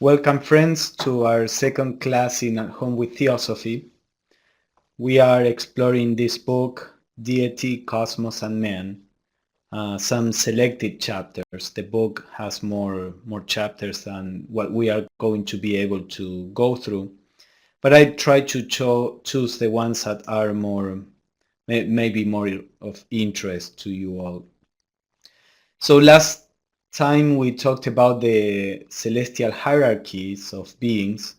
Welcome friends to our second class in At Home with Theosophy. We are exploring this book, Deity, Cosmos and Man, some selected chapters. The book has more chapters than what we are going to be able to go through, but I try to choose the ones that are maybe more of interest to you all. So last time we talked about the celestial hierarchies of beings,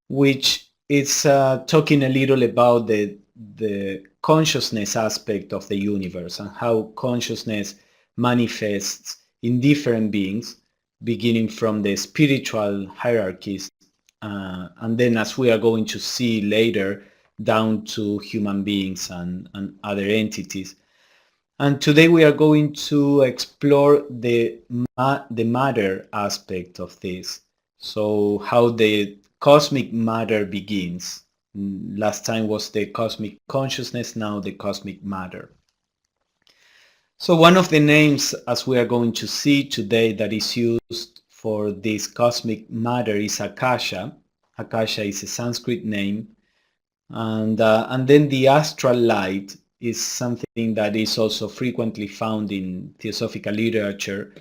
which is talking a little about the consciousness aspect of the universe and how consciousness manifests in different beings, beginning from the spiritual hierarchies, and then, as we are going to see later, down to human beings and other entities. And today we are going to explore the matter aspect of this. So how the cosmic matter begins. Last time was the cosmic consciousness, now the cosmic matter. So one of the names, as we are going to see today, that is used for this cosmic matter is Akasha. Akasha is a Sanskrit name. And then the Astral Light is something that is also frequently found in Theosophical literature,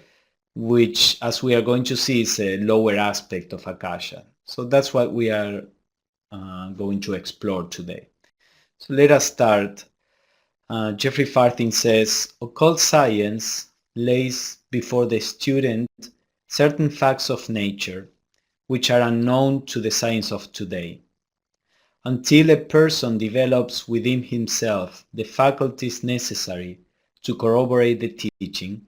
which, as we are going to see, is a lower aspect of Akasha. So that's what we are going to explore today. So let us start. Geoffrey Farthing says, occult science lays before the student certain facts of nature, which are unknown to the science of today. Until a person develops within himself the faculties necessary to corroborate the teaching,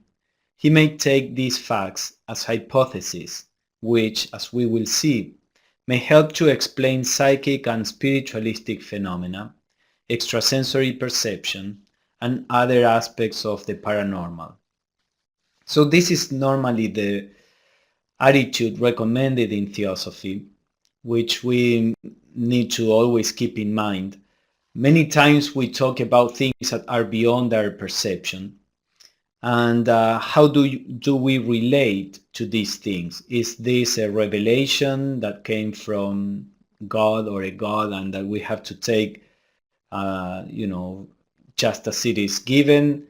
he may take these facts as hypotheses, which, as we will see, may help to explain psychic and spiritualistic phenomena, extrasensory perception, and other aspects of the paranormal. So this is normally the attitude recommended in Theosophy, which we need to always keep in mind. Many times we talk about things that are beyond our perception. And how do we relate to these things? Is this a revelation that came from God or a God and that we have to take, just as it is given?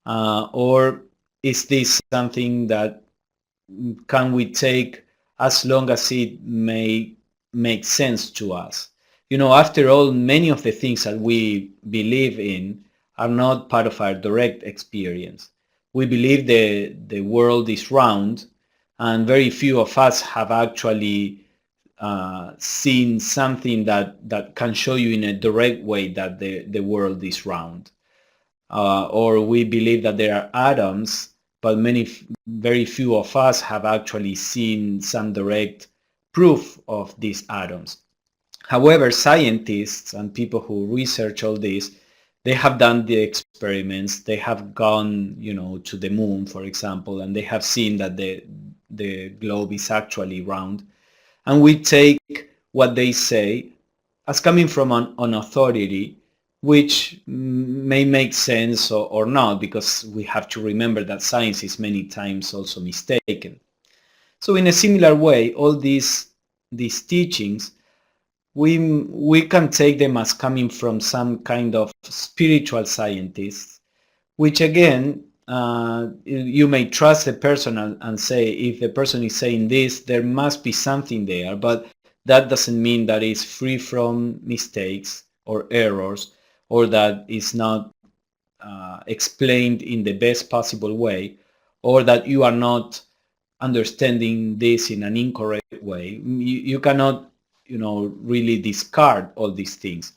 Or is this something that can we take as long as it may make sense to us? After all, many of the things that we believe in are not part of our direct experience. We believe the world is round, and very few of us have actually seen something that can show you in a direct way that the world is round. Or we believe that there are atoms, but very few of us have actually seen some direct proof of these atoms. However, scientists and people who research all this, they have done the experiments. They have gone, to the moon, for example, and they have seen that the globe is actually round. And we take what they say as coming from an authority, which may make sense or not, because we have to remember that science is many times also mistaken. So in a similar way, all these teachings, we can take them as coming from some kind of spiritual scientists, which again, you may trust the person and say, if the person is saying this, there must be something there, but that doesn't mean that it's free from mistakes or errors, or that is not explained in the best possible way, or that you are not understanding this in an incorrect way. You cannot, really discard all these things.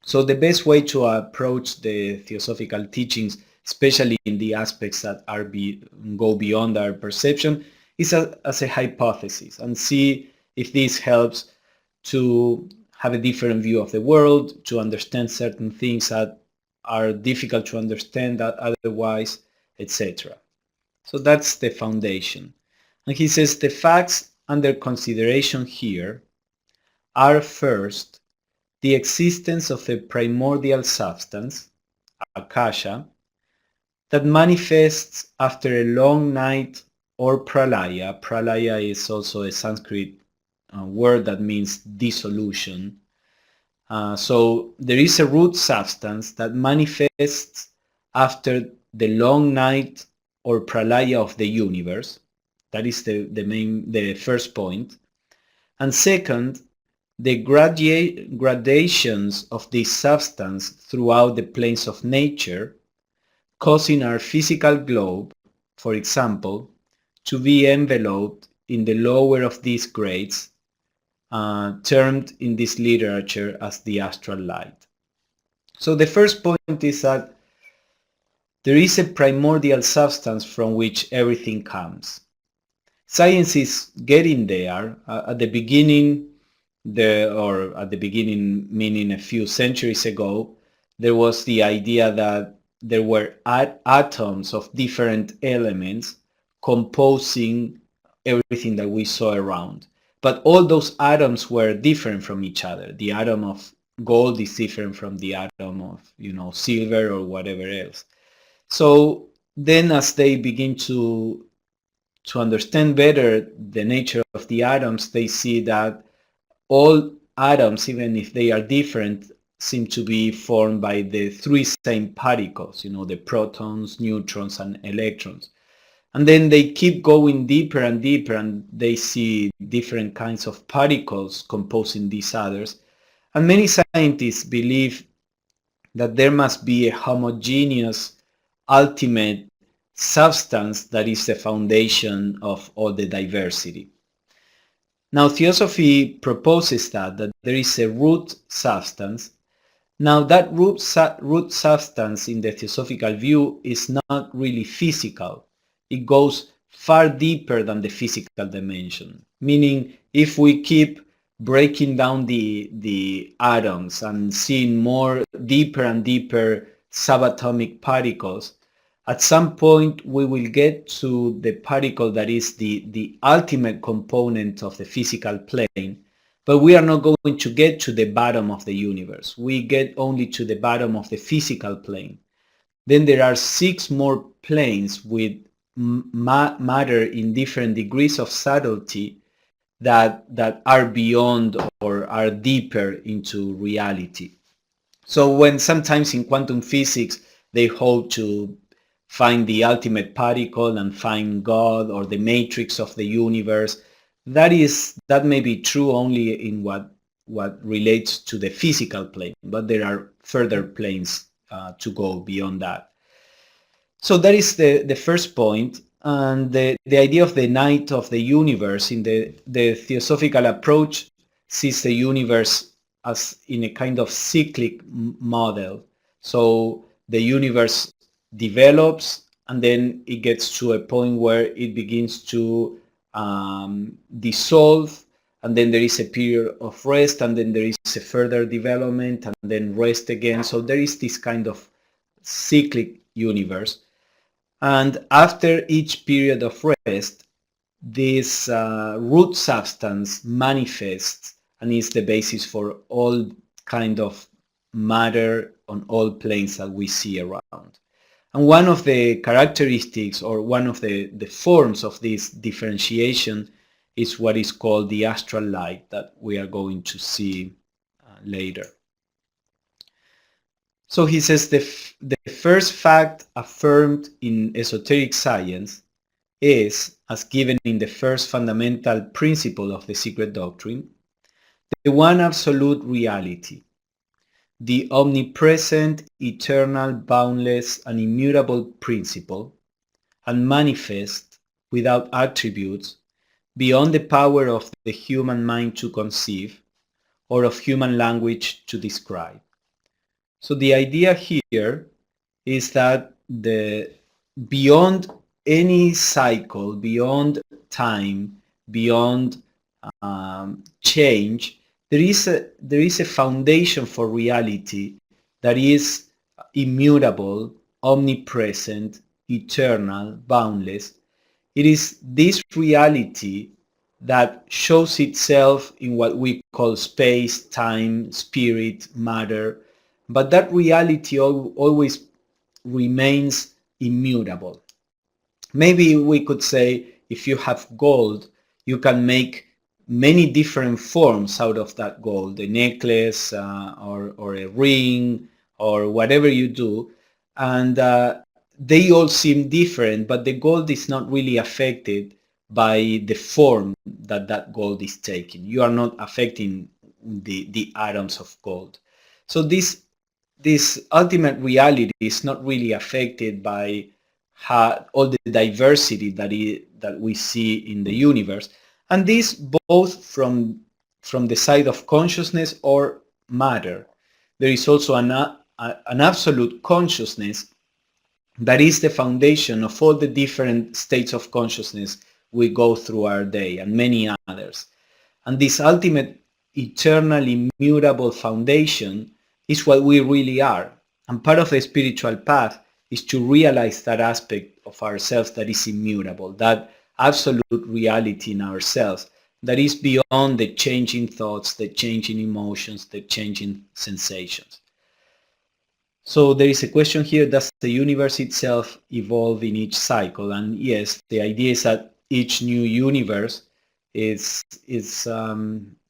So the best way to approach the theosophical teachings, especially in the aspects that go beyond our perception, is as a hypothesis, and see if this helps to have a different view of the world, to understand certain things that are difficult to understand otherwise, etc. So that's the foundation. And he says the facts under consideration here are, first, the existence of a primordial substance, Akasha, that manifests after a long night or Pralaya. Pralaya is also a Sanskrit word that means dissolution. So there is a root substance that manifests after the long night or Pralaya of the universe. That is the first point. And second, the gradations of this substance throughout the planes of nature, causing our physical globe, for example, to be enveloped in the lower of these grades, termed in this literature as the astral light. So the first point is that there is a primordial substance from which everything comes. Science is getting there. At the beginning, meaning a few centuries ago, there was the idea that there were atoms of different elements composing everything that we saw around. But all those atoms were different from each other. The atom of gold is different from the atom of, silver or whatever else. So then as they begin to understand better the nature of the atoms, they see that all atoms, even if they are different, seem to be formed by the three same particles, the protons, neutrons, and electrons. And then they keep going deeper and deeper, and they see different kinds of particles composing these others. And many scientists believe that there must be a homogeneous ultimate substance that is the foundation of all the diversity. Now, Theosophy proposes that there is a root substance. Now, that root substance in the Theosophical view is not really physical. It goes far deeper than the physical dimension, meaning if we keep breaking down the atoms and seeing more deeper and deeper subatomic particles, at some point we will get to the particle that is the ultimate component of the physical plane, but we are not going to get to the bottom of the universe. We get only to the bottom of the physical plane. Then there are 6 more planes with matter in different degrees of subtlety that are beyond or are deeper into reality. So when sometimes in quantum physics they hope to find the ultimate particle and find God or the matrix of the universe, that may be true only in what relates to the physical plane, but there are further planes to go beyond that. So that is the first point. And the idea of the night of the universe in the Theosophical approach sees the universe as in a kind of cyclic model. So the universe develops and then it gets to a point where it begins to dissolve, and then there is a period of rest, and then there is a further development, and then rest again. So there is this kind of cyclic universe. And after each period of rest, this root substance manifests and is the basis for all kind of matter on all planes that we see around. And one of the characteristics or one of the forms of this differentiation is what is called the astral light that we are going to see later. So he says the first fact affirmed in esoteric science is, as given in the first fundamental principle of the secret doctrine, the one absolute reality, the omnipresent, eternal, boundless, and immutable principle, unmanifest, without attributes, beyond the power of the human mind to conceive, or of human language to describe. So the idea here is that beyond any cycle, beyond time, beyond change, there is a foundation for reality that is immutable, omnipresent, eternal, boundless. It is this reality that shows itself in what we call space, time, spirit, matter, but that reality always remains immutable. Maybe we could say if you have gold, you can make many different forms out of that gold, a necklace or a ring or whatever you do, and they all seem different, but the gold is not really affected by the form that that gold is taking. You are not affecting the atoms of gold. So this ultimate reality is not really affected by all the diversity that we see in the universe, and this both from the side of consciousness or matter. There is also an absolute consciousness that is the foundation of all the different states of consciousness we go through our day and many others. And this ultimate, eternal, immutable foundation is what we really are. And part of the spiritual path is to realize that aspect of ourselves that is immutable, that absolute reality in ourselves that is beyond the changing thoughts, the changing emotions, the changing sensations. So there is a question here, does the universe itself evolve in each cycle? And yes, the idea is that each new universe is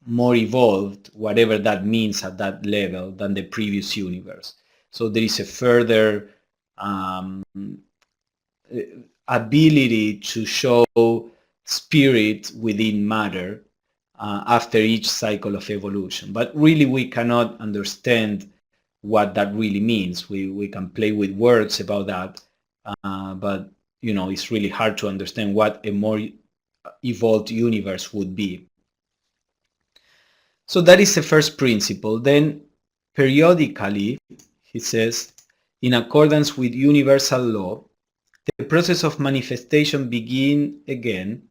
more evolved, whatever that means at that level, than the previous universe. So there is a further ability to show spirit within matter after each cycle of evolution. But really we cannot understand what that really means. We can play with words about that, but it's really hard to understand what a more evolved universe would be. So that is the first principle. Then periodically, he says, in accordance with universal law, the process of manifestation begin again.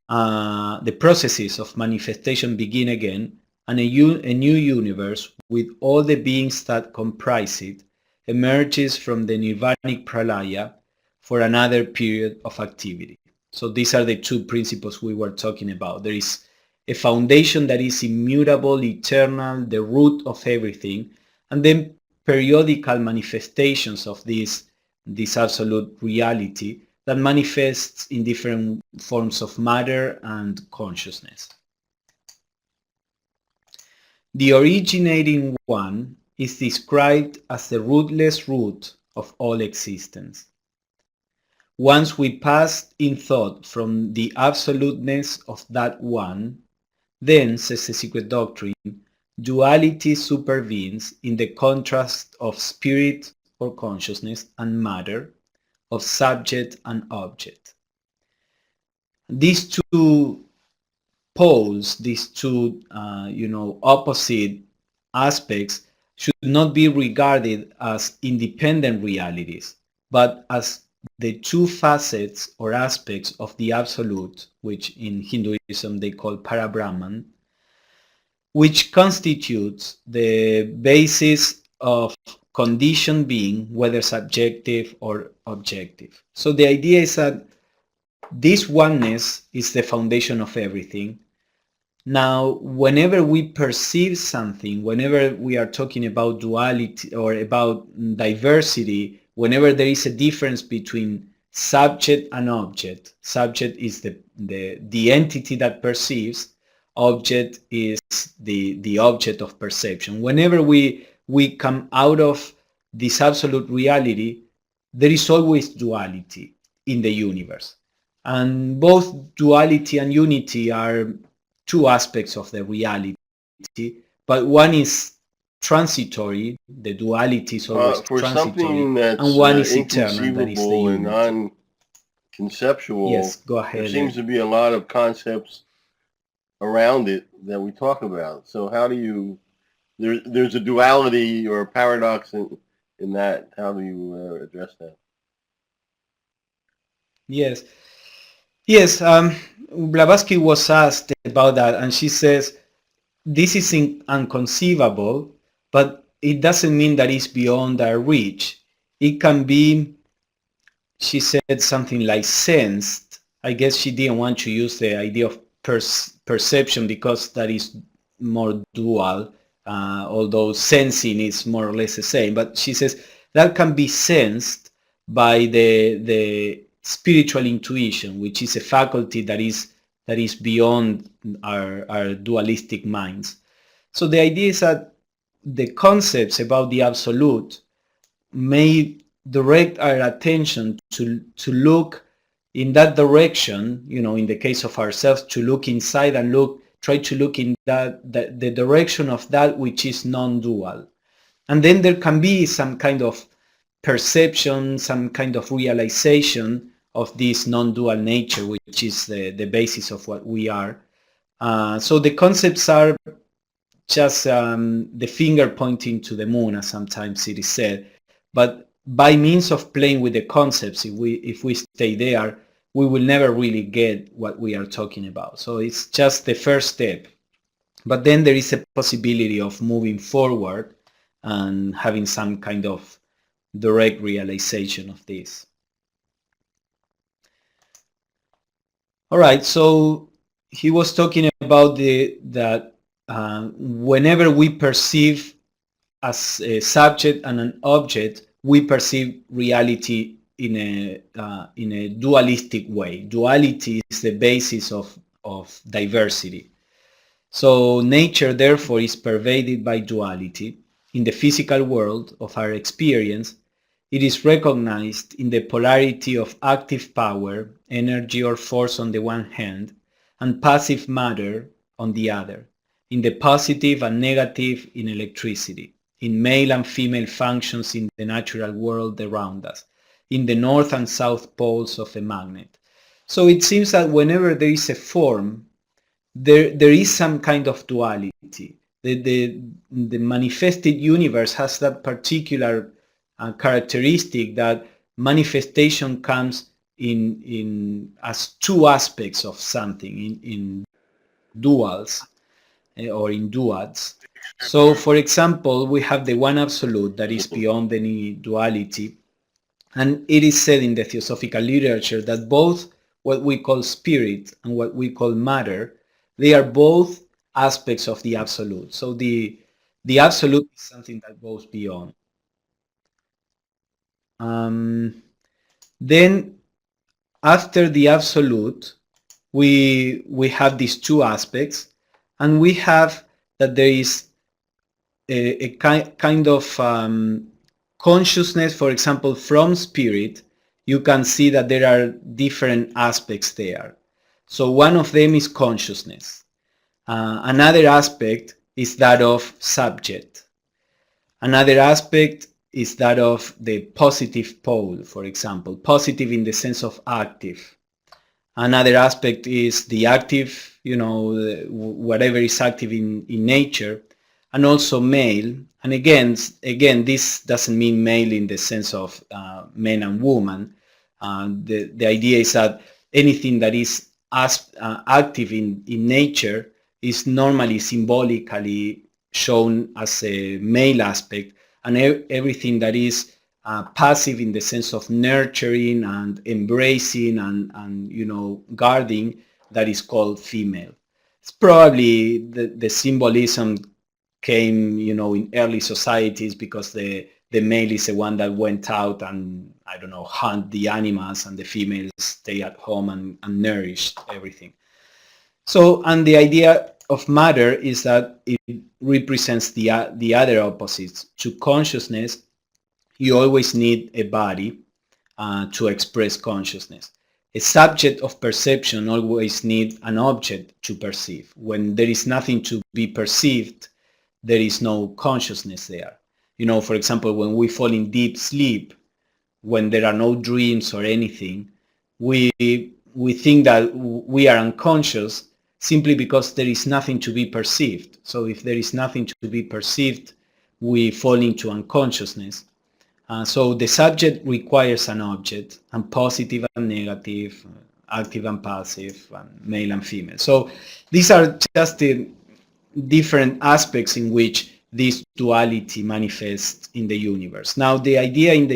The processes of manifestation begin again, and a new universe with all the beings that comprise it emerges from the nirvanic pralaya for another period of activity. So these are the two principles we were talking about. There is a foundation that is immutable, eternal, the root of everything, and then periodical manifestations of this absolute reality that manifests in different forms of matter and consciousness. The originating one is described as the rootless root of all existence. Once we pass in thought from the absoluteness of that one, then, says the secret doctrine, duality supervenes in the contrast of spirit or consciousness and matter, of subject and object. These two poles, these two opposite aspects should not be regarded as independent realities, but as the two facets or aspects of the absolute, which in Hinduism they call Parabrahman, which constitutes the basis of conditioned being, whether subjective or objective. So the idea is that this oneness is the foundation of everything. Now, whenever we perceive something, whenever we are talking about duality or about diversity, whenever there is a difference between subject and object, subject is the entity that perceives, object is the object of perception. Whenever we come out of this absolute reality, there is always duality in the universe. And both duality and unity are two aspects of the reality, but one is transitory, the duality is always for transitory, something that's and one is eternal, that is the inconceivable and unity. non-conceptual. Yes, go ahead. There seems to be a lot of concepts around it that we talk about. So how do you, there's a duality or a paradox in that. How do you address that? Yes. Blavatsky was asked about that, and she says, this is inconceivable, but it doesn't mean that it's beyond our reach. It can be, she said something like sensed. I guess she didn't want to use the idea of perception because that is more dual, although sensing is more or less the same. But she says that can be sensed by the spiritual intuition, which is a faculty that is beyond our dualistic minds. So the idea is that the concepts about the absolute may direct our attention to look in that direction, in the case of ourselves, to look inside and try to look in the direction of that which is non-dual. And then there can be some kind of perception, some kind of realization of this non-dual nature, which is the basis of what we are. So the concepts are just the finger pointing to the moon, as sometimes it is said. But by means of playing with the concepts, if we stay there, we will never really get what we are talking about. So it's just the first step. But then there is a possibility of moving forward and having some kind of direct realization of this. All right, so he was talking about that whenever we perceive as a subject and an object, we perceive reality in a dualistic way. Duality is the basis of diversity. So nature, therefore, is pervaded by duality. In the physical world of our experience, it is recognized in the polarity of active power, energy or force on the one hand, and passive matter on the other, in the positive and negative in electricity, in male and female functions in the natural world around us, in the north and south poles of a magnet. So it seems that whenever there is a form, there is some kind of duality. The manifested universe has that particular characteristic that manifestation comes in as two aspects of something, in duals or in duads. So for example, we have the one absolute that is beyond any duality, and it is said in the Theosophical literature that both what we call spirit and what we call matter, they are both aspects of the absolute. So the absolute is something that goes beyond. Then after the absolute, we have these two aspects, and we have that there is a kind of consciousness. For example, from spirit, you can see that there are different aspects there. So one of them is consciousness. Another aspect is that of subject. Another aspect is that of the positive pole, for example, positive in the sense of active. Another aspect is the active, whatever is active in nature, and also male. And again, this doesn't mean male in the sense of men and woman. The idea is that anything that is active in nature is normally symbolically shown as a male aspect, and everything that is passive in the sense of nurturing and embracing and guarding, that is called female. It's probably the symbolism came in early societies because the male is the one that went out and hunt the animals, and the females stay at home and nourish everything. So, and the idea of matter is that it represents the other opposites. To consciousness, you always need a body to express consciousness. A subject of perception always needs an object to perceive. When there is nothing to be perceived, there is no consciousness there. For example, when we fall in deep sleep, when there are no dreams or anything, we think that we are unconscious simply because there is nothing to be perceived. So if there is nothing to be perceived, we fall into unconsciousness. So the subject requires an object, and positive and negative, active and passive, and male and female. So these are just the different aspects in which this duality manifests in the universe. Now, the idea in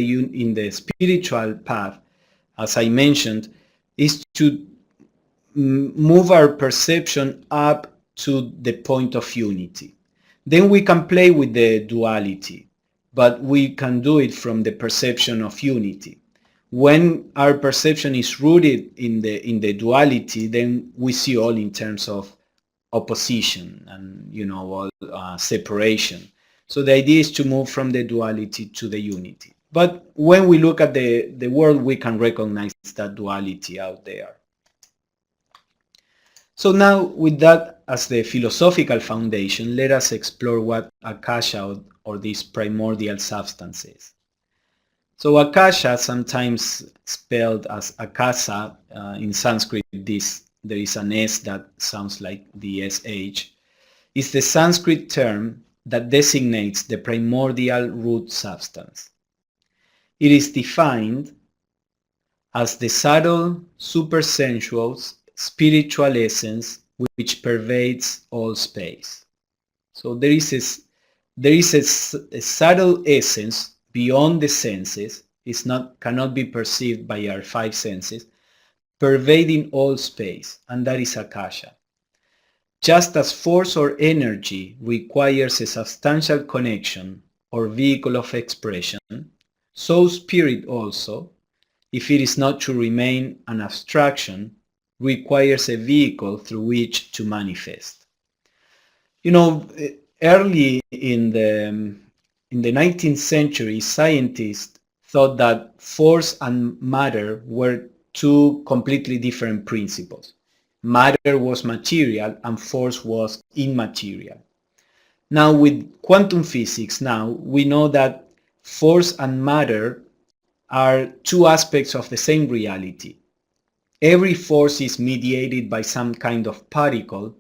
the spiritual path, as I mentioned, is to move our perception up to the point of unity. Then we can play with the duality, but we can do it from the perception of unity. when our perception is rooted in the duality, then we see all in terms of opposition and all separation. So the idea is to move from the duality to the unity. But when we look at the world, we can recognize that duality out there. So now, with that as the philosophical foundation, let us explore what Akasha, or this primordial substance, is. So Akasha, sometimes spelled as Akasa, in Sanskrit there is an S that sounds like the SH, is the Sanskrit term that designates the primordial root substance. It is defined as the subtle, supersensuous, spiritual essence which pervades all space. So there is a subtle essence beyond the senses, cannot be perceived by our five senses, pervading all space, and that is Akasha. Just as force or energy requires a substantial connection or vehicle of expression, so spirit also, if it is not to remain an abstraction, requires a vehicle through which to manifest. Early in the 19th century, scientists thought that force and matter were two completely different principles. Matter was material and force was immaterial. Now, with quantum physics, we know that force and matter are two aspects of the same reality. Every force is mediated by some kind of particle.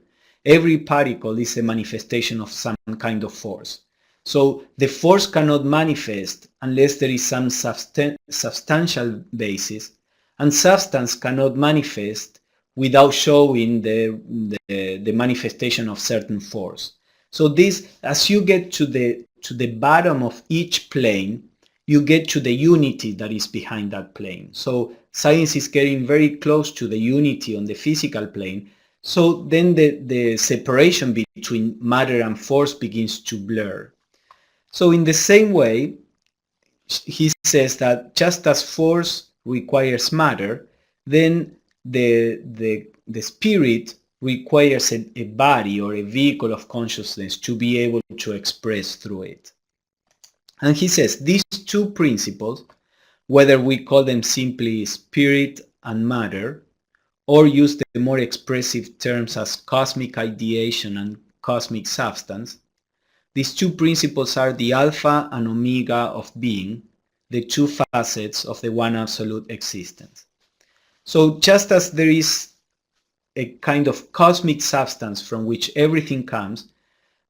Every particle is a manifestation of some kind of force. So the force cannot manifest unless there is some substantial basis, and substance cannot manifest without showing the manifestation of certain force. So this, as you get to the bottom of each plane, you get to the unity that is behind that plane. So science is getting very close to the unity on the physical plane. So then the separation between matter and force begins to blur. So in the same way, he says that just as force requires matter, then the spirit requires a body or a vehicle of consciousness to be able to express through it. And he says these two principles, whether we call them simply spirit and matter, or use the more expressive terms as cosmic ideation and cosmic substance, these two principles are the alpha and omega of being, the two facets of the one absolute existence. So just as there is a kind of cosmic substance from which everything comes,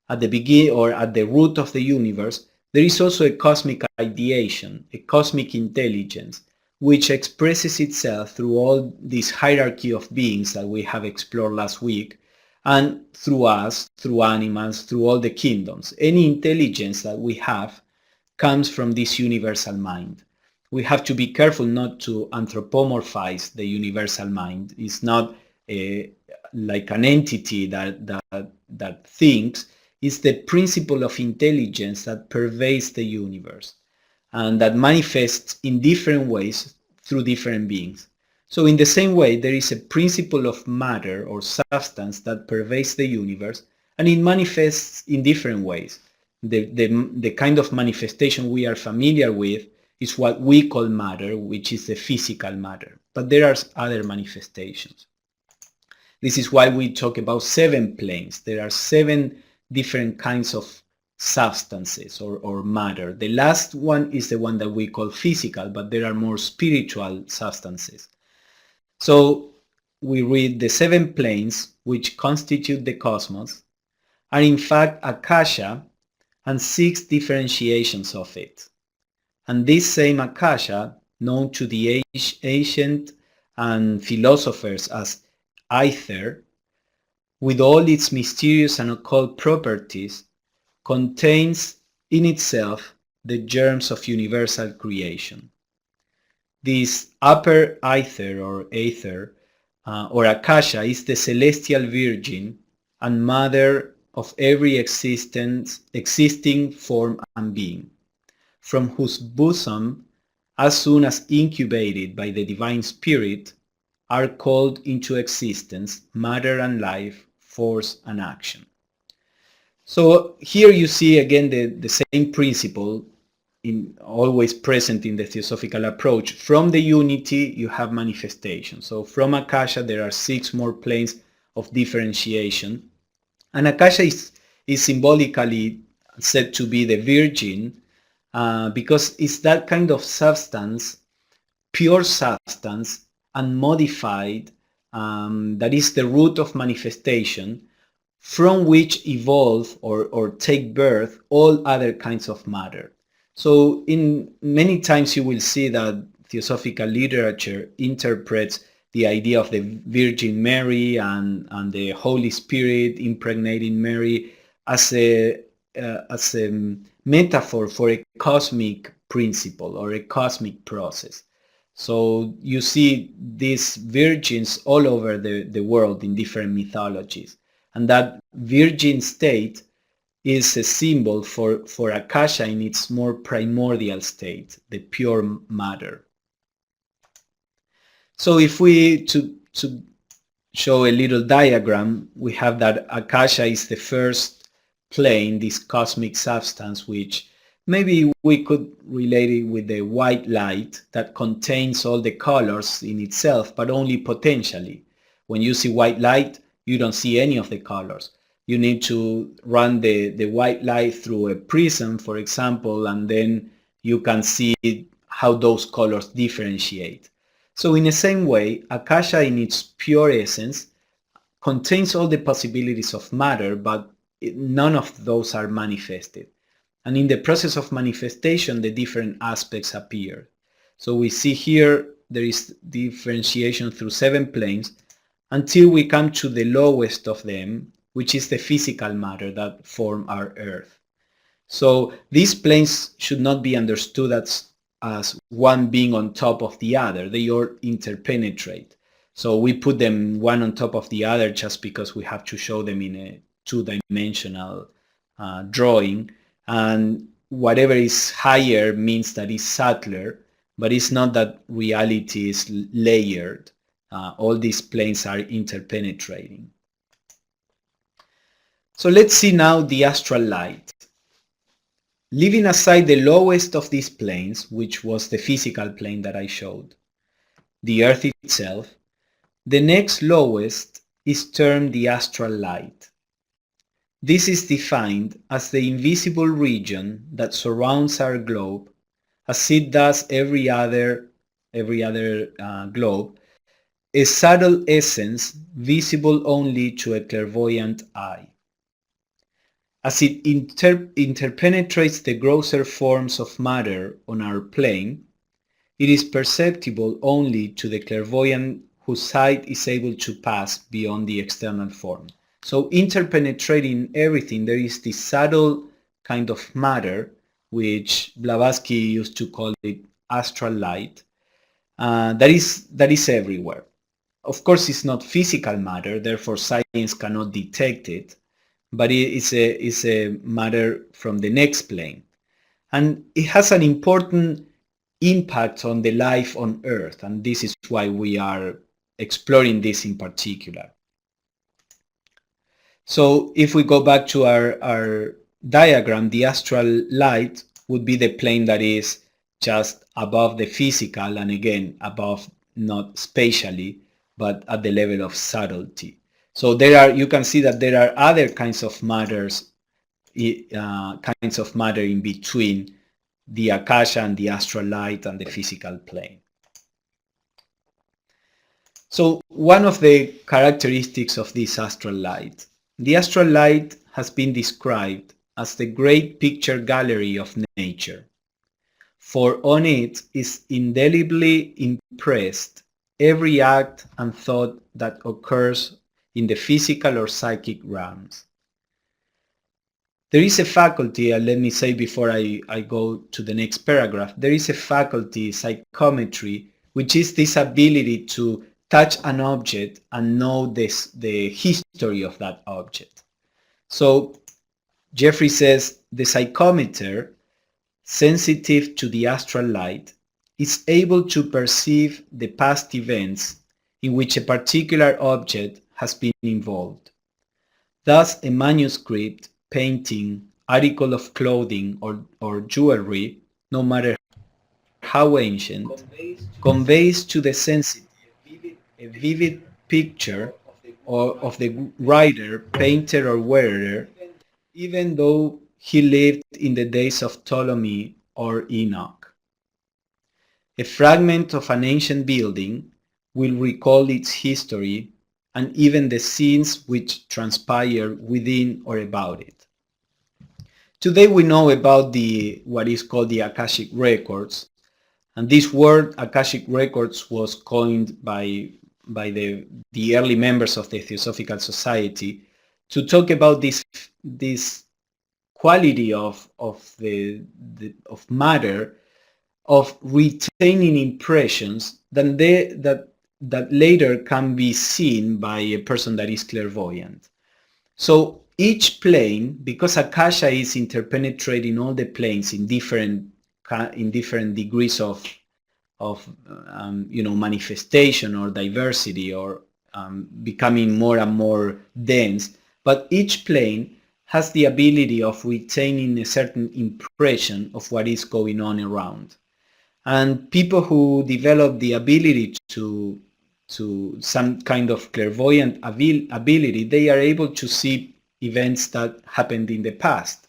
at the beginning or at the root of the universe, there is also a cosmic ideation, a cosmic intelligence, which expresses itself through all this hierarchy of beings that we have explored last week, and through us, through animals, through all the kingdoms. Any intelligence that we have comes from this universal mind. We have to be careful not to anthropomorphize the universal mind. It's not like an entity that thinks. It's the principle of intelligence that pervades the universe and that manifests in different ways through different beings. So in the same way, there is a principle of matter or substance that pervades the universe, and it manifests in different ways. The kind of manifestation we are familiar with is what we call matter, which is the physical matter. But there are other manifestations. This is why we talk about 7 planes. There are 7 different kinds of substances or matter. The last one is the one that we call physical, but there are more spiritual substances. So we read the 7 planes which constitute the cosmos are in fact Akasha and 6 differentiations of it. And this same Akasha, known to the ancient and philosophers as ether, with all its mysterious and occult properties, contains in itself the germs of universal creation. This upper ether or aether or Akasha is the celestial virgin and mother of every existing form and being, from whose bosom as soon as incubated by the divine spirit, are called into existence matter and life, force and action. So here you see again the same principle always present in the Theosophical approach. From the unity you have manifestation. So from Akasha there are 6 more planes of differentiation. And Akasha is symbolically said to be the virgin because it's that kind of substance, pure substance, unmodified, that is the root of manifestation, from which evolve or take birth all other kinds of matter. So in many times you will see that Theosophical literature interprets the idea of the Virgin Mary and the Holy Spirit impregnating Mary as a metaphor for a cosmic principle or a cosmic process. So you see these virgins all over the world in different mythologies. And that virgin state is a symbol for Akasha in its more primordial state, the pure matter. So if we, to show a little diagram, we have that Akasha is the first plane, this cosmic substance, which maybe we could relate it with the white light that contains all the colors in itself, but only potentially. When you see white light, you don't see any of the colors. You need to run the white light through a prism, for example, and then you can see how those colors differentiate. So in the same way, Akasha in its pure essence contains all the possibilities of matter, but none of those are manifested. And in the process of manifestation, the different aspects appear. So we see here there is differentiation through 7 planes until we come to the lowest of them, which is the physical matter that form our earth. So these planes should not be understood as one being on top of the other. They all interpenetrate. So we put them one on top of the other just because we have to show them in a 2-dimensional drawing. And whatever is higher means that it's subtler, but it's not that reality is layered. All these planes are interpenetrating. So let's see now the astral light. Leaving aside the lowest of these planes, which was the physical plane that I showed, the earth itself, the next lowest is termed the astral light. This is defined as the invisible region that surrounds our globe, as it does every other globe, a subtle essence visible only to a clairvoyant eye. As it interpenetrates the grosser forms of matter on our plane, it is perceptible only to the clairvoyant whose sight is able to pass beyond the external form. So interpenetrating everything, there is this subtle kind of matter, which Blavatsky used to call it astral light, that is everywhere. Of course, it's not physical matter, therefore science cannot detect it, but it is a matter from the next plane. And it has an important impact on the life on Earth, and this is why we are exploring this in particular. So if we go back to our diagram, the astral light would be the plane that is just above the physical, and again, above not spatially, but at the level of subtlety. So you can see that there are other kinds of matters, in between the Akasha and the astral light and the physical plane. So one of the characteristics of this astral light, the astral light has been described as the great picture gallery of nature, for on it is indelibly impressed every act and thought that occurs in the physical or psychic realms. There is a faculty, let me say before I go to the next paragraph, there is a faculty, psychometry, which is this ability to touch an object and know the history of that object. So Geoffrey says the psychometer, sensitive to the astral light, is able to perceive the past events in which a particular object has been involved. Thus, a manuscript, painting, article of clothing, or jewelry, no matter how ancient, conveys to the sensitive a vivid picture of the writer, painter, or wearer, even though he lived in the days of Ptolemy or Enoch. A fragment of an ancient building will recall its history and even the scenes which transpire within or about it. Today we know about what is called the Akashic records, and this word Akashic records was coined by the early members of the Theosophical Society to talk about this quality of matter, of retaining impressions that later can be seen by a person that is clairvoyant. So each plane, because Akasha is interpenetrating all the planes in different degrees of manifestation or diversity, or becoming more and more dense, but each plane has the ability of retaining a certain impression of what is going on around. And people who develop the ability to some kind of clairvoyant ability, they are able to see events that happened in the past.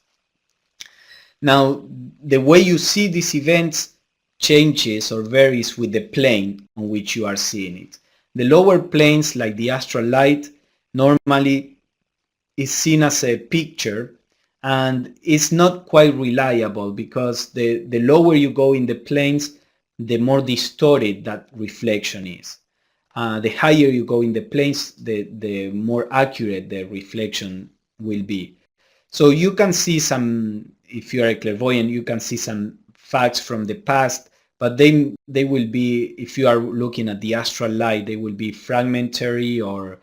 Now, the way you see these events changes or varies with the plane on which you are seeing it. The lower planes, like the astral light, normally is seen as a picture, and it's not quite reliable because the lower you go in the planes, the more distorted that reflection is. The higher you go in the planes, the more accurate the reflection will be. So you can see some, if you are a clairvoyant, you can see some facts from the past, but they will be, if you are looking at the astral light, they will be fragmentary or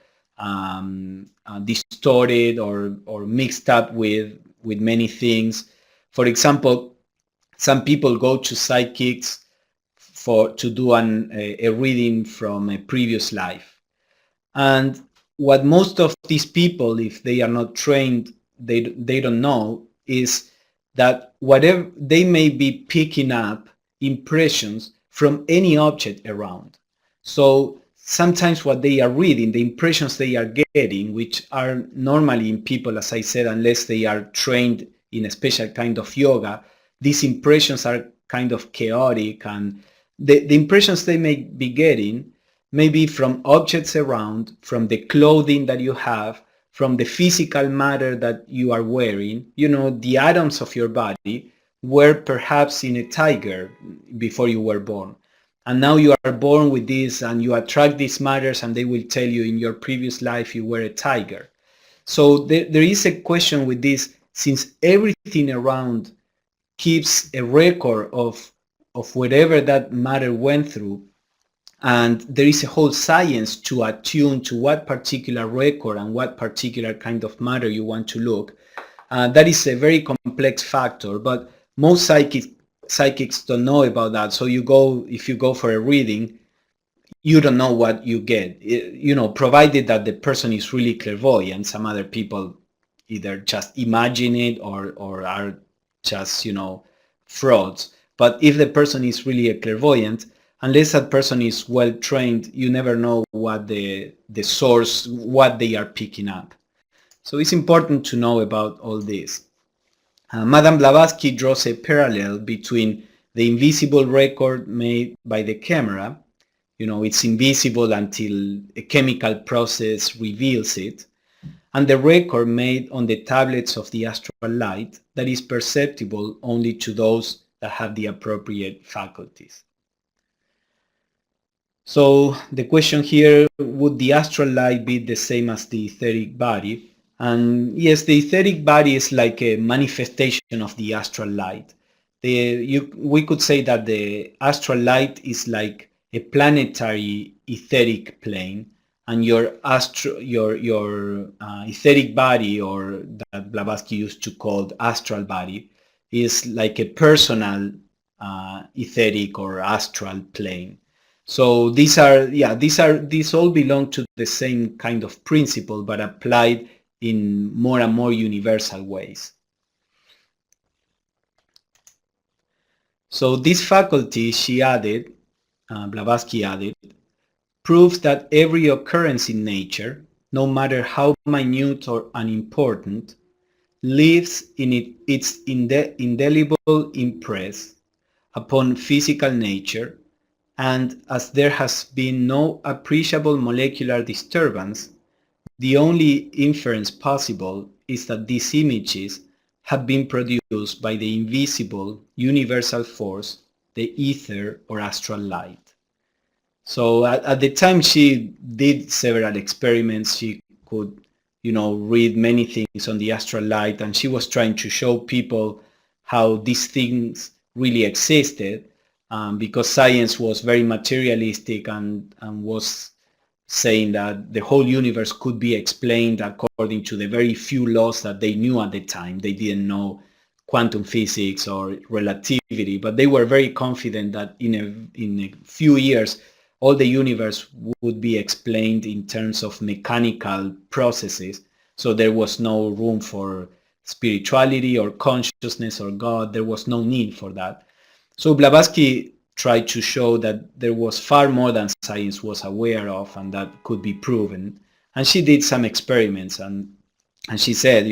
distorted or mixed up with many things. For example, some people go to psychics to do a reading from a previous life. And what most of these people, if they are not trained, they don't know, is that whatever they may be picking up impressions from any object around. So sometimes what they are reading, the impressions they are getting, which are normally in people, as I said, unless they are trained in a special kind of yoga, these impressions are kind of chaotic, and the impressions they may be getting may be from objects around, from the clothing that you have, from the physical matter that you are wearing. The atoms of your body were perhaps in a tiger before you were born. And now you are born with this, and you attract these matters, and they will tell you in your previous life you were a tiger. So there is a question with this, since everything around keeps a record of whatever that matter went through, and there is a whole science to attune to what particular record and what particular kind of matter you want to look. That is a very complex factor, but most psychics don't know about that. So if you go for a reading, you don't know what you get, provided that the person is really clairvoyant. Some other people either just imagine it or are just, frauds. But if the person is really a clairvoyant, unless that person is well trained, you never know what the source, what they are picking up. So it's important to know about all this. Madame Blavatsky draws a parallel between the invisible record made by the camera. It's invisible until a chemical process reveals it, and the record made on the tablets of the astral light that is perceptible only to those that have the appropriate faculties. So the question here, would the astral light be the same as the etheric body? And yes, the etheric body is like a manifestation of the astral light. We could say that the astral light is like a planetary etheric plane, and your etheric body, or that Blavatsky used to call astral body, is like a personal etheric or astral plane. So these all belong to the same kind of principle, but applied in more and more universal ways. So this faculty, she added, Blavatsky added, proves that every occurrence in nature, no matter how minute or unimportant, leaves in its indelible impress upon physical nature, and as there has been no appreciable molecular disturbance, the only inference possible is that these images have been produced by the invisible universal force, the ether or astral light. So at the time she did several experiments, she could, read many things on the astral light, and she was trying to show people how these things really existed, because science was very materialistic and was saying that the whole universe could be explained according to the very few laws that they knew at the time. They didn't know quantum physics or relativity, but they were very confident that in a few years all the universe would be explained in terms of mechanical processes. So there was no room for spirituality or consciousness or God. There was no need for that. So Blavatsky tried to show that there was far more than science was aware of and that could be proven. And she did some experiments, and she said,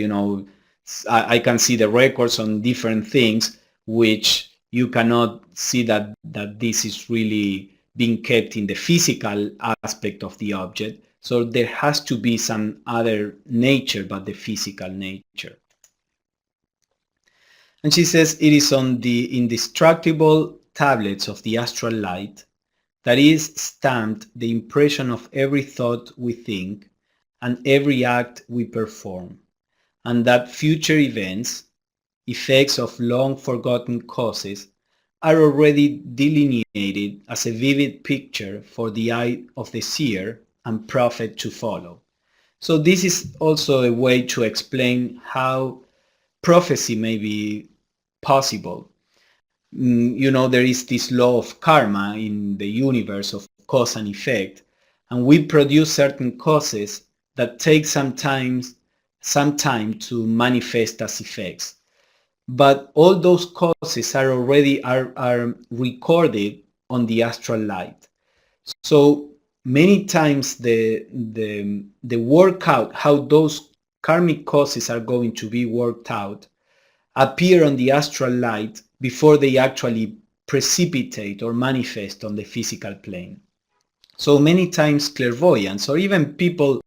I can see the records on different things which you cannot see that this is really being kept in the physical aspect of the object. So there has to be some other nature but the physical nature. And she says it is on the indestructible tablets of the astral light that is stamped the impression of every thought we think and every act we perform, and that future events, effects of long forgotten causes, are already delineated as a vivid picture for the eye of the seer and prophet to follow. So this is also a way to explain how prophecy may be possible. There is this law of karma in the universe of cause and effect, and we produce certain causes that take some time to manifest as effects. But all those causes are already are recorded on the astral light. So many times the workout, how those karmic causes are going to be worked out, appear on the astral light before they actually precipitate or manifest on the physical plane. So many times clairvoyants, or even people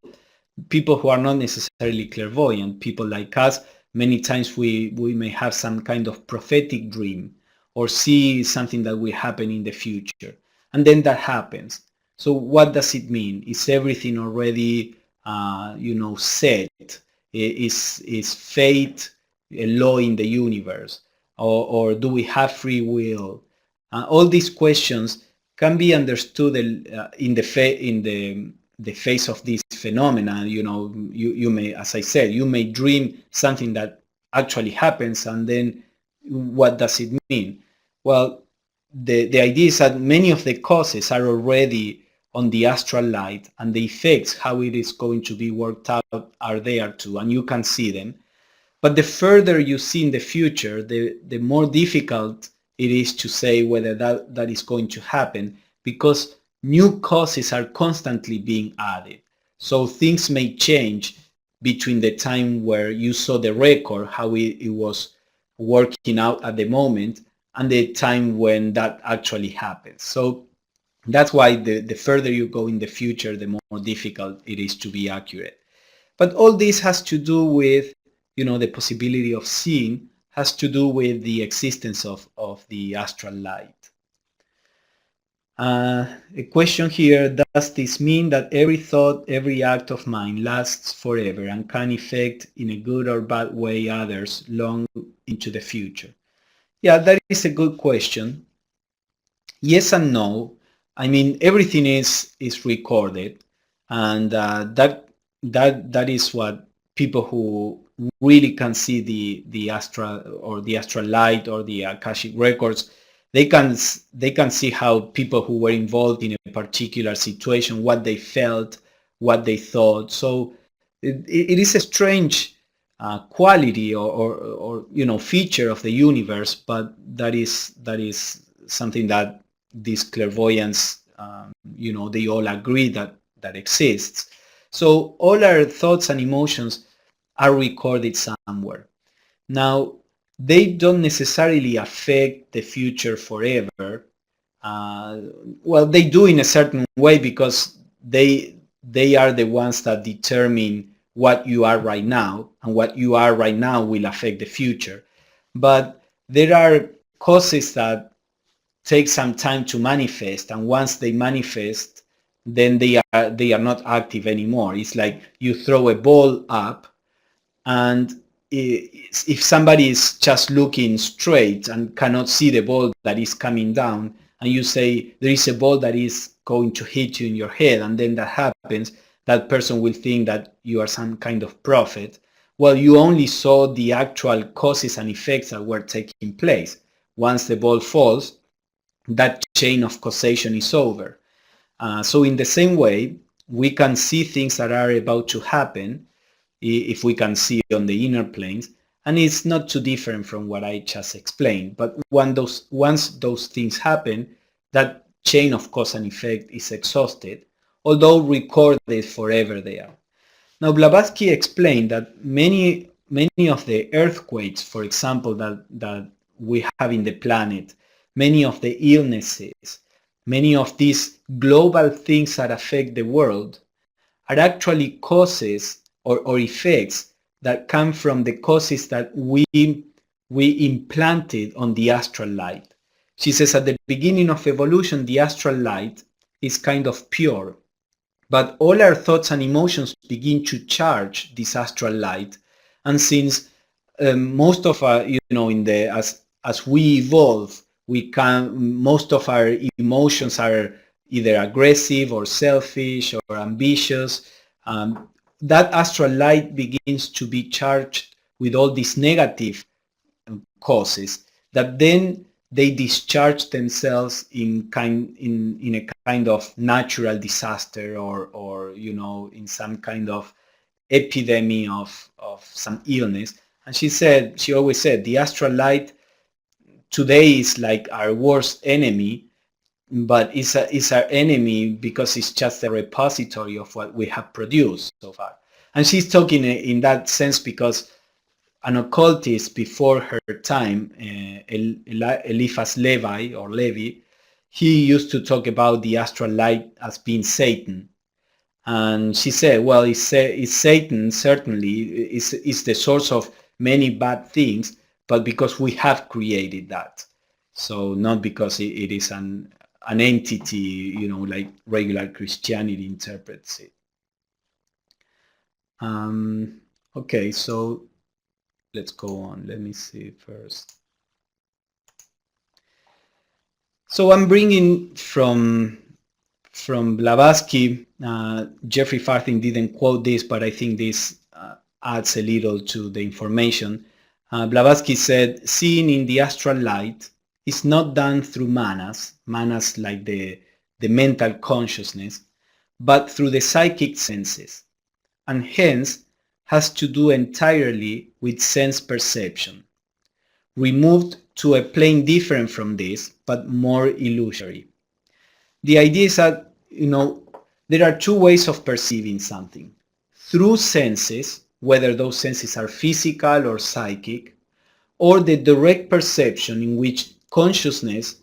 who are not necessarily clairvoyant, people like us, many times we may have some kind of prophetic dream or see something that will happen in the future, and then that happens. So what does it mean? Is everything already set? Is fate a law in the universe, or do we have free will? All these questions can be understood in the face of this phenomena. You may, as I said, you may dream something that actually happens, and then what does it mean? Well, the idea is that many of the causes are already on the astral light, and the effects, how it is going to be worked out, are there too, and you can see them. But the further you see in the future, the more difficult it is to say whether that is going to happen, because new causes are constantly being added. So things may change between the time where you saw the record, how it was working out at the moment, and the time when that actually happens. So that's why the further you go in the future, the more difficult it is to be accurate. But all this has to do with, the possibility of seeing, has to do with the existence of the astral light. A question here, does this mean that every thought, every act of mine lasts forever and can affect in a good or bad way others long into the future? Yeah, that is a good question. Yes and no. I mean, everything is recorded, and that is what people who really can see the astral or the astral light or the Akashic records they can see how people who were involved in a particular situation, what they felt, what they thought. So it is a strange quality or feature of the universe, but that is something that these clairvoyants they all agree that exists. So all our thoughts and emotions are recorded somewhere. Now, they don't necessarily affect the future forever. Well, they do in a certain way because they are the ones that determine what you are right now, and what you are right now will affect the future. But there are causes that take some time to manifest, and once they manifest, then they are not active anymore. It's like you throw a ball up, and if somebody is just looking straight and cannot see the ball that is coming down, and you say there is a ball that is going to hit you in your head, and then that happens, that person will think that you are some kind of prophet. Well, you only saw the actual causes and effects that were taking place. Once the ball falls, that chain of causation is over. So in the same way, we can see things that are about to happen, if we can see on the inner planes, and it's not too different from what I just explained. But once those things happen, that chain of cause and effect is exhausted, although recorded forever there. Now, Blavatsky explained that many of the earthquakes, for example, that we have in the planet, many of the illnesses, many of these global things that affect the world are actually causes or effects that come from the causes that we implanted on the astral light. She says at the beginning of evolution, the astral light is kind of pure, but all our thoughts and emotions begin to charge this astral light. And since most of our, as we evolve, most of our emotions are either aggressive or selfish or ambitious. That astral light begins to be charged with all these negative causes that then they discharge themselves in a kind of natural disaster, or in some kind of epidemic of some illness. And she always said the astral light today is like our worst enemy, but it's our enemy because it's just a repository of what we have produced so far. And she's talking in that sense because an occultist before her time, Eliphas Levi, he used to talk about the astral light as being Satan. And she said, well, it's Satan certainly is the source of many bad things, but because we have created that. So not because it is an entity, like regular Christianity interprets it. Okay, so let's go on. Let me see first. So I'm bringing from Blavatsky. Geoffrey Farthing didn't quote this, but I think this adds a little to the information. Blavatsky said, seeing in the astral light is not done through manas like the mental consciousness, but through the psychic senses, and hence has to do entirely with sense perception, removed to a plane different from this, but more illusory. The idea is that, there are two ways of perceiving something. Through senses, whether those senses are physical or psychic, or the direct perception in which consciousness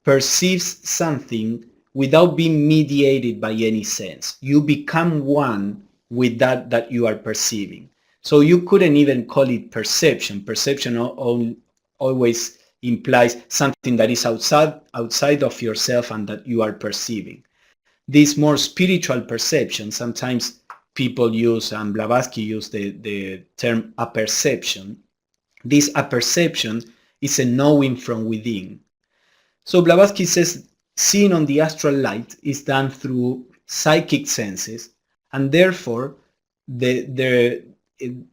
perceives something without being mediated by any sense. You become one with that you are perceiving. So you couldn't even call it perception. Perception always implies something that is outside of yourself and that you are perceiving. This more spiritual perception, sometimes people use, and Blavatsky used the term apperception. This apperception is a knowing from within. So Blavatsky says seeing on the astral light is done through psychic senses, and therefore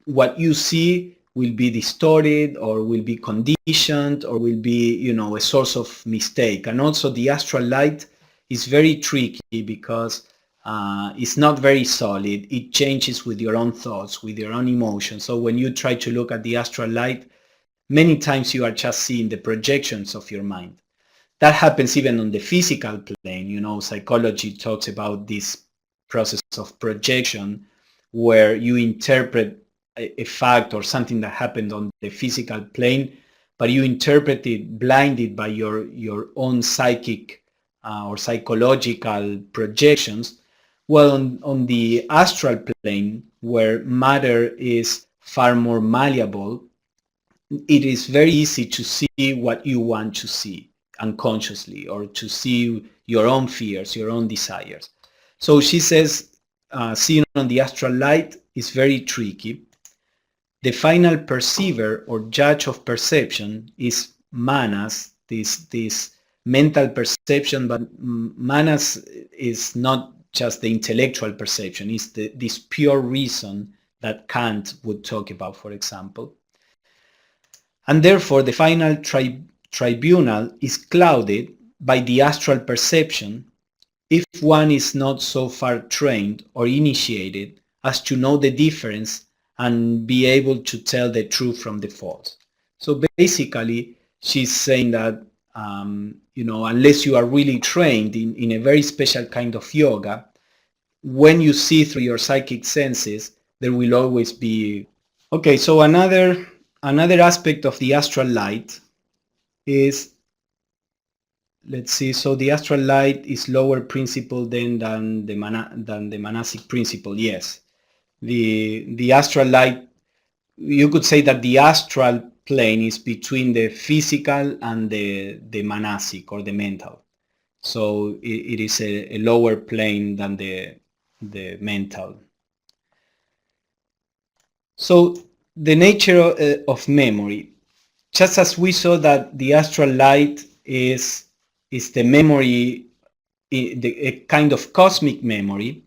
what you see will be distorted or will be conditioned or will be, you know, a source of mistake. And also the astral light is very tricky because it's not very solid. It changes with your own thoughts, with your own emotions. So when you try to look at the astral light, many times you are just seeing the projections of your mind. That happens even on the physical plane. You know, psychology talks about this process of projection where you interpret a fact or something that happened on the physical plane, but you interpret it blinded by your own psychic or psychological projections. Well, on the astral plane, where matter is far more malleable, it is very easy to see what you want to see unconsciously, or to see your own fears, your own desires. So she says, seeing on the astral light is very tricky. The final perceiver or judge of perception is manas, this mental perception, but manas is not just the intellectual perception, it's this pure reason that Kant would talk about, for example. And therefore the final tribunal is clouded by the astral perception if one is not so far trained or initiated as to know the difference and be able to tell the truth from the false. So basically she's saying that you know, unless you are really trained in a very special kind of yoga, when you see through your psychic senses, there will always be... Okay, so another aspect of the astral light is, let's see, so the astral light is lower principle than the manasic principle. Yes, the astral light, you could say that the astral plane is between the physical and the manasic or the mental. So it is a lower plane than the mental. So the nature of memory, just as we saw that the astral light is the memory, a kind of cosmic memory,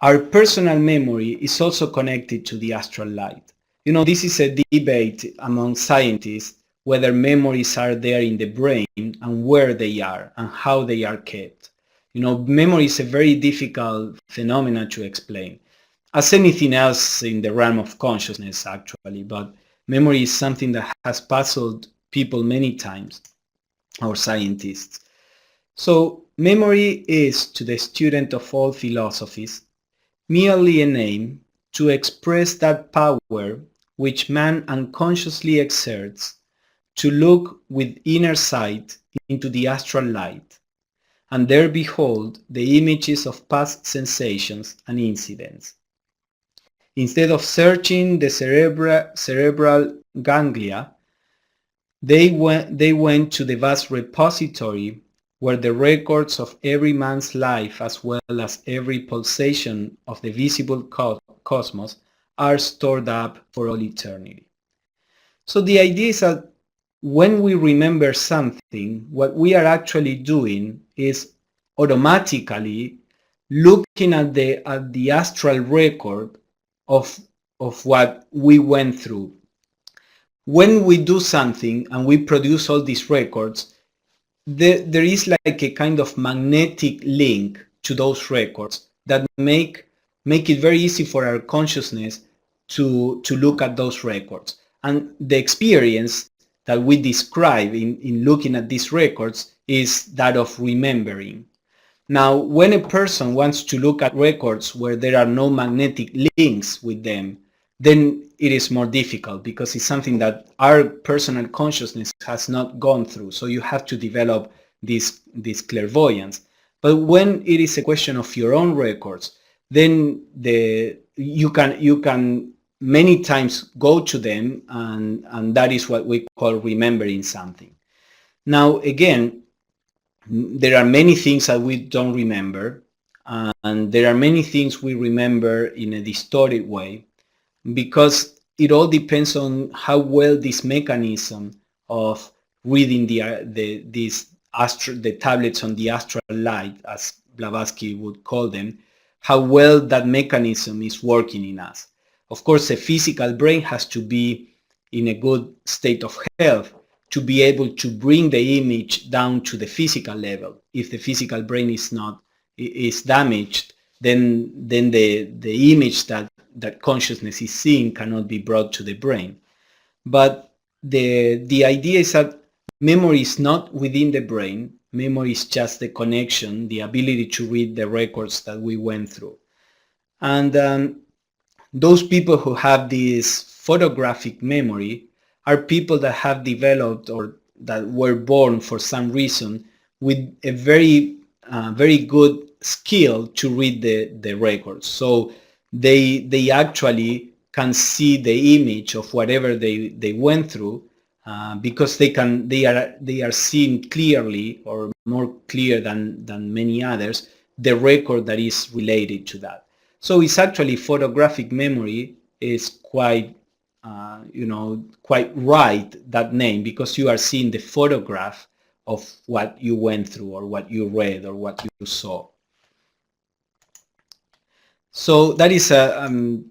our personal memory is also connected to the astral light. You know, this is a debate among scientists whether memories are there in the brain and where they are and how they are kept. You know, memory is a very difficult phenomenon to explain, as anything else in the realm of consciousness actually, but memory is something that has puzzled people many times, or scientists. So memory is, to the student of all philosophies, merely a name to express that power which man unconsciously exerts to look with inner sight into the astral light, and there behold the images of past sensations and incidents. Instead of searching the cerebral ganglia, they went to the vast repository where the records of every man's life as well as every pulsation of the visible cosmos are stored up for all eternity. So the idea is that when we remember something, what we are actually doing is automatically looking at the astral record of what we went through. When we do something and we produce all these records, there is like a kind of magnetic link to those records that make it very easy for our consciousness to look at those records. And the experience that we describe in looking at these records is that of remembering. Now, when a person wants to look at records where there are no magnetic links with them, then it is more difficult because it's something that our personal consciousness has not gone through. So you have to develop this clairvoyance. But when it is a question of your own records, then you can many times go to them, and that is what we call remembering something. Now, again, there are many things that we don't remember, and there are many things we remember in a distorted way, because it all depends on how well this mechanism of reading the tablets on the astral light, as Blavatsky would call them, how well that mechanism is working in us. Of course, a physical brain has to be in a good state of health to be able to bring the image down to the physical level. If the physical brain is damaged, then the image that consciousness is seeing cannot be brought to the brain. But the idea is that memory is not within the brain. Memory is just the connection, the ability to read the records that we went through. And those people who have this photographic memory are people that have developed or that were born for some reason with a very good skill to read the records. So they actually can see the image of whatever they went through because they are seeing clearly, or more clear than many others, the record that is related to that. So it's actually photographic memory is quite quite right, that name, because you are seeing the photograph of what you went through or what you read or what you saw. So that is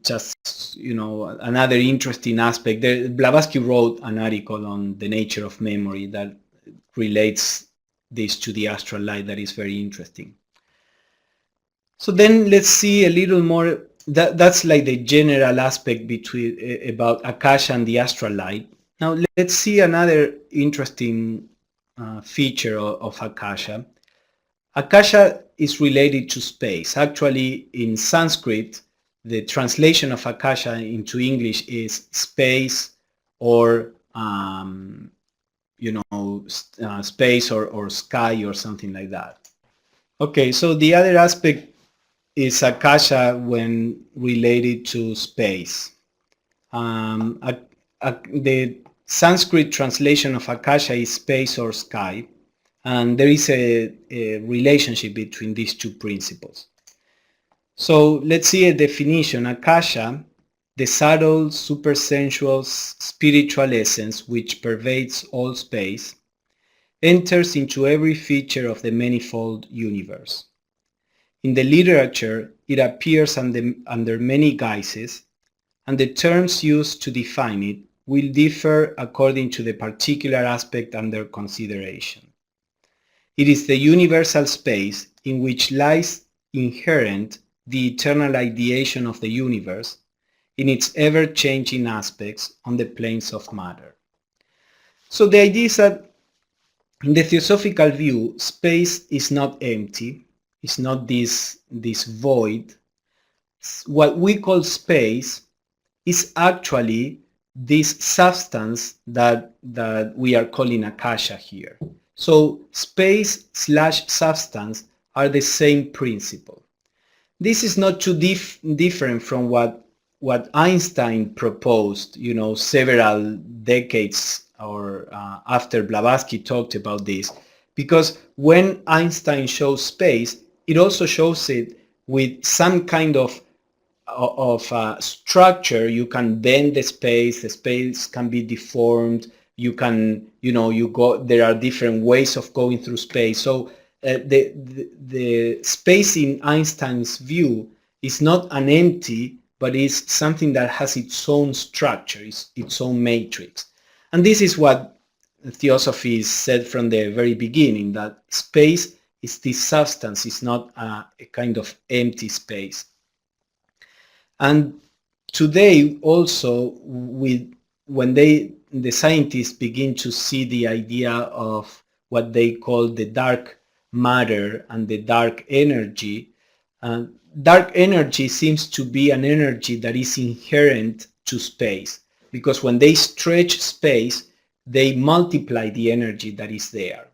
just another interesting aspect. Blavatsky wrote an article on the nature of memory that relates this to the astral light that is very interesting. So then let's see a little more. That's like the general aspect about Akasha and the astral light. Now let's see another interesting feature of Akasha. Akasha is related to space. Actually, in Sanskrit, the translation of Akasha into English is space, or space or sky or something like that. Okay, so the other aspect is Akasha when related to space. The Sanskrit translation of Akasha is space or sky, and there is a relationship between these two principles. So let's see a definition. Akasha, the subtle, supersensuous, spiritual essence which pervades all space, enters into every feature of the manifold universe. In the literature, it appears under many guises, and the terms used to define it will differ according to the particular aspect under consideration. It is the universal space in which lies inherent the eternal ideation of the universe in its ever-changing aspects on the planes of matter. So the idea is that in the Theosophical view, space is not empty. It's not this void. What we call space is actually this substance that we are calling Akasha here. So space / substance are the same principle. This is not too different from what Einstein proposed, several decades or after Blavatsky talked about this. Because when Einstein shows space, it also shows it with some kind of structure. You can bend the space can be deformed, you can, there are different ways of going through space. So the space in Einstein's view is not an empty, but is something that has its own structure, its own matrix. And this is what Theosophy said from the very beginning, that space is this substance, it's not a kind of empty space. And today also, when the scientists begin to see the idea of what they call the dark matter and the dark energy, dark energy seems to be an energy that is inherent to space, because when they stretch space, they multiply the energy that is there.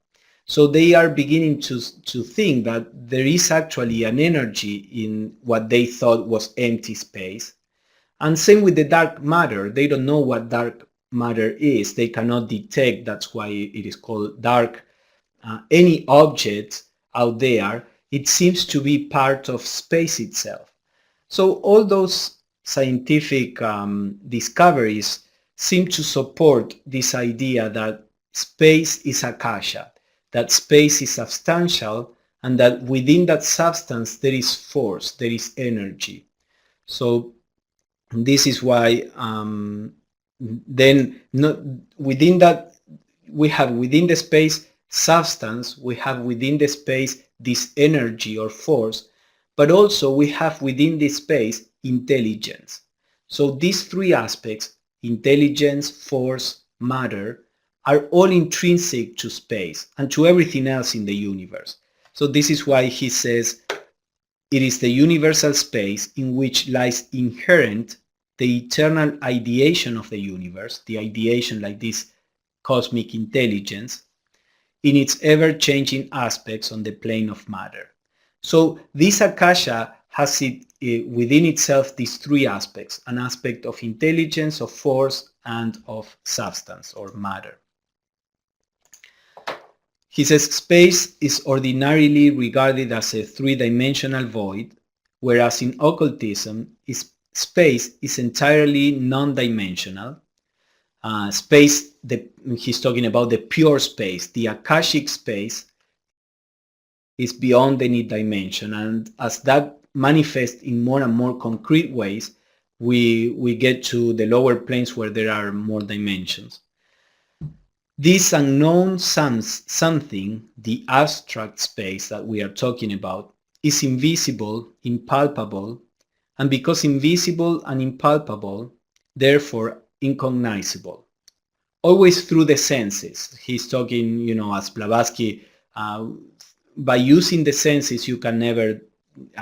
So they are beginning to think that there is actually an energy in what they thought was empty space. And same with the dark matter. They don't know what dark matter is. They cannot detect. That's why it is called dark. Any object out there, it seems to be part of space itself. So all those scientific discoveries seem to support this idea that space is Akasha, that space is substantial, and that within that substance there is force, there is energy. So this is why then not, within that, we have within the space substance, we have within the space this energy or force, but also we have within this space intelligence. So these three aspects, intelligence, force, matter, are all intrinsic to space and to everything else in the universe. So this is why he says it is the universal space in which lies inherent the eternal ideation of the universe, the ideation like this cosmic intelligence, in its ever-changing aspects on the plane of matter. So this Akasha has within itself these three aspects, an aspect of intelligence, of force, and of substance or matter. He says space is ordinarily regarded as a three-dimensional void, whereas in occultism, space is entirely non-dimensional. Space, he's talking about the pure space, the Akashic space, is beyond any dimension, and as that manifests in more and more concrete ways, we get to the lower planes where there are more dimensions. This unknown something, the abstract space that we are talking about, is invisible, impalpable, and because invisible and impalpable, therefore incognizable. Always through the senses. He's talking, as Blavatsky, by using the senses you can never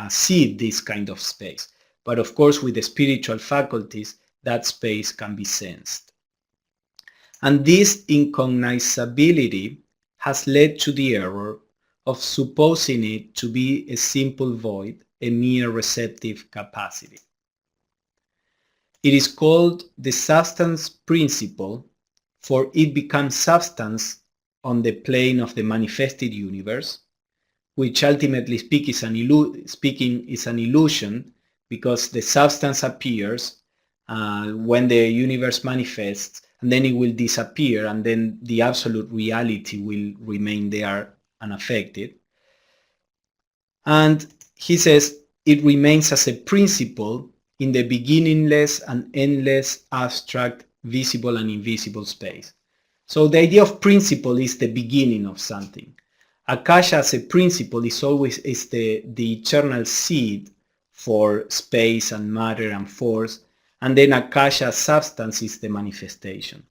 see this kind of space. But of course with the spiritual faculties, that space can be sensed. And this incognizability has led to the error of supposing it to be a simple void, a mere receptive capacity. It is called the substance principle, for it becomes substance on the plane of the manifested universe, which ultimately speaking is an illusion, because the substance appears when the universe manifests, and then it will disappear, and then the absolute reality will remain there unaffected. And he says it remains as a principle in the beginningless and endless abstract visible and invisible space. So the idea of principle is the beginning of something. Akasha as a principle is always the eternal seed for space and matter and force, and then Akasha substance is the manifestation.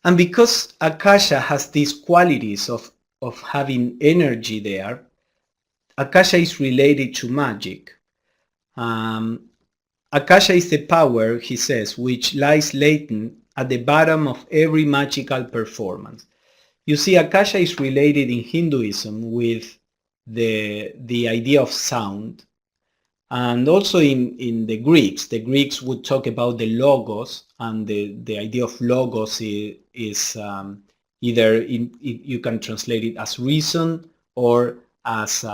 And because Akasha has these qualities of having energy there, Akasha is related to magic. Akasha is the power, he says, which lies latent at the bottom of every magical performance. You see, Akasha is related in Hinduism with the idea of sound. And also in the Greeks would talk about the logos, and the idea of logos is either you can translate it as reason or as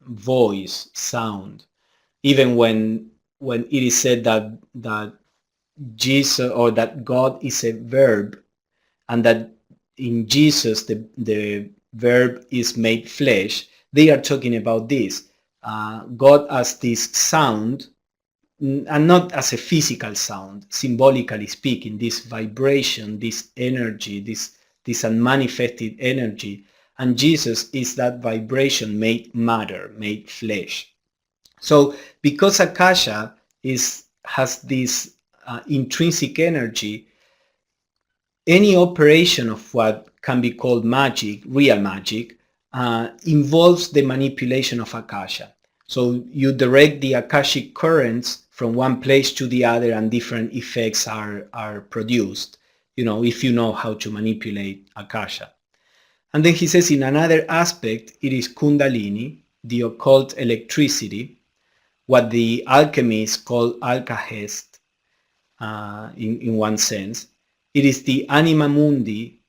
voice, sound. Even when it is said that Jesus or that God is a verb, and that in Jesus the verb is made flesh, they are talking about this. God as this sound, and not as a physical sound, symbolically speaking, this vibration, this energy, this unmanifested energy, and Jesus is that vibration made matter, made flesh. So because Akasha has this intrinsic energy, any operation of what can be called magic, real magic, involves the manipulation of Akasha. So you direct the Akashic currents from one place to the other, and different effects are produced, if you know how to manipulate Akasha. And then he says in another aspect, it is Kundalini, the occult electricity, what the alchemists call Alkahest, in one sense. It is the anima mundi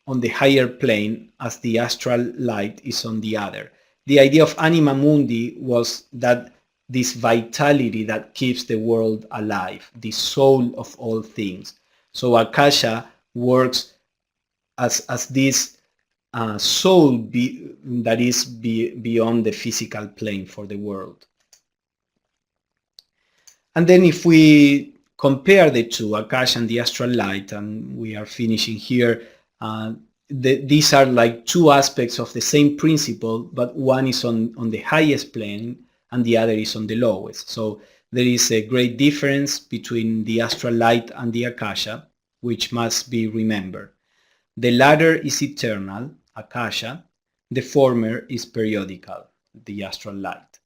on the higher plane, as the astral light is on the other. The idea of anima mundi was that this vitality that keeps the world alive, the soul of all things. So Akasha works as this soul that is beyond the physical plane for the world. And then if we compare the two, Akasha and the Astral Light, and we are finishing here. These are like two aspects of the same principle, but one is on the highest plane and the other is on the lowest. So there is a great difference between the Astral Light and the Akasha, which must be remembered. The latter is eternal, Akasha. The former is periodical, the Astral Light.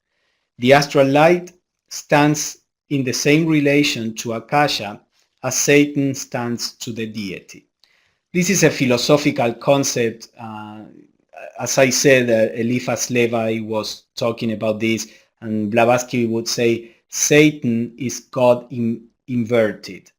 The Astral Light stands in the same relation to Akasha as Satan stands to the Deity. This is a philosophical concept. As I said, Eliphas Levi was talking about this, and Blavatsky would say Satan is God inverted,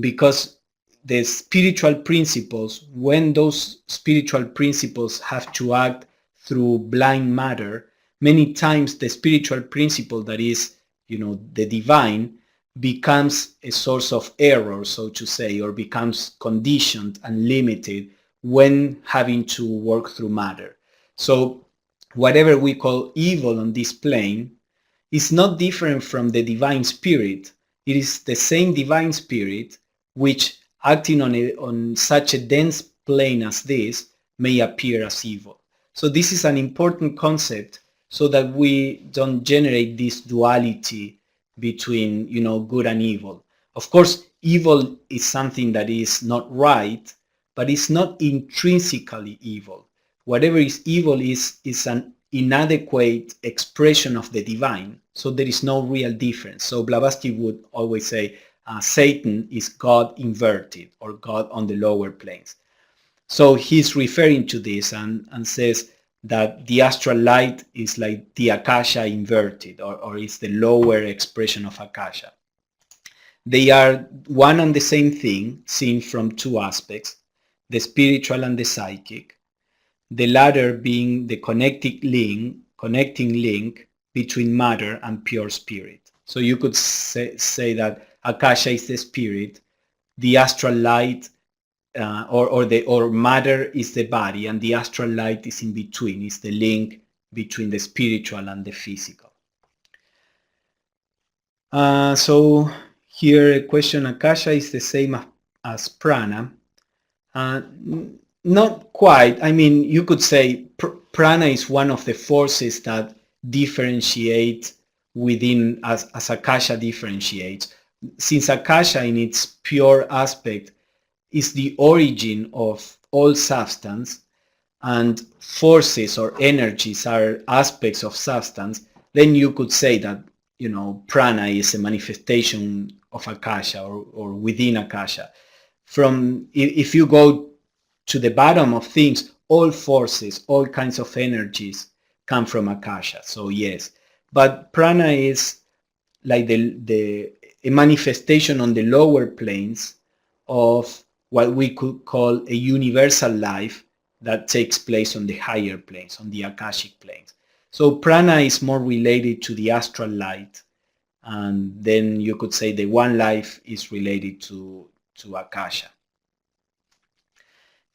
because the spiritual principles, when those spiritual principles have to act through blind matter, many times the spiritual principle that is, the divine, becomes a source of error, so to say, or becomes conditioned and limited when having to work through matter. So whatever we call evil on this plane is not different from the divine spirit. It is the same divine spirit which, acting on such a dense plane as this, may appear as evil. So this is an important concept, so that we don't generate this duality between, good and evil. Of course, evil is something that is not right, but it's not intrinsically evil. Whatever is evil is an inadequate expression of the divine. So there is no real difference. So Blavatsky would always say Satan is God inverted, or God on the lower planes. So he's referring to this and says that the Astral Light is like the Akasha inverted, or is the lower expression of Akasha. They are one and the same thing, seen from two aspects, the spiritual and the psychic, the latter being the connecting link between matter and pure spirit. So you could say that Akasha is the spirit, the Astral Light or matter is the body, and the Astral Light is in between, is the link between the spiritual and the physical. So here a question, Akasha is the same as prana. Not quite. I mean, you could say prana is one of the forces that differentiate within, as Akasha differentiates. Since Akasha in its pure aspect is the origin of all substance, and forces or energies are aspects of substance, then you could say that, prana is a manifestation of Akasha, or within Akasha. If you go to the bottom of things, all forces, all kinds of energies come from Akasha. So yes, but prana is like a manifestation on the lower planes of what we could call a universal life that takes place on the higher planes, on the Akashic planes. So prana is more related to the Astral Light, and then you could say the one life is related to Akasha.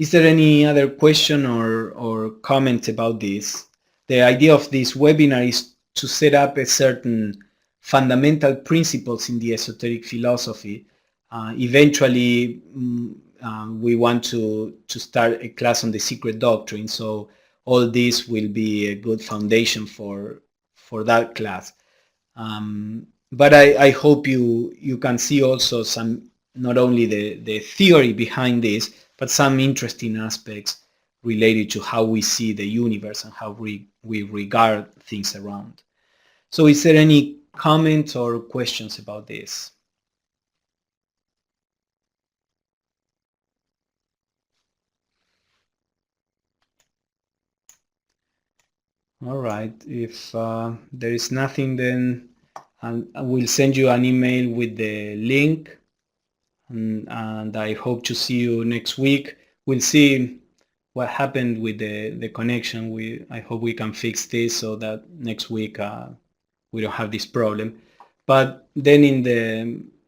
Is there any other question or comment about this? The idea of this webinar is to set up a certain fundamental principles in the esoteric philosophy. Eventually, we want to start a class on the secret doctrine, so all this will be a good foundation for that class. But I hope you can see also some, not only the theory behind this, but some interesting aspects related to how we see the universe and how we regard things around. So is there any comments or questions about this? All right, if there is nothing, then I will send you an email with the link, and I hope to see you next week. We'll see what happened with the connection. I hope we can fix this so that next week we don't have this problem. But then in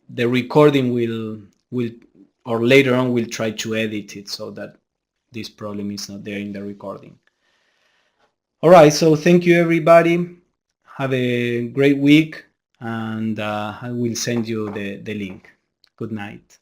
the recording will or later on we'll try to edit it so that this problem is not there in the recording. All right, so thank you everybody. Have a great week, and I will send you the link. Good night.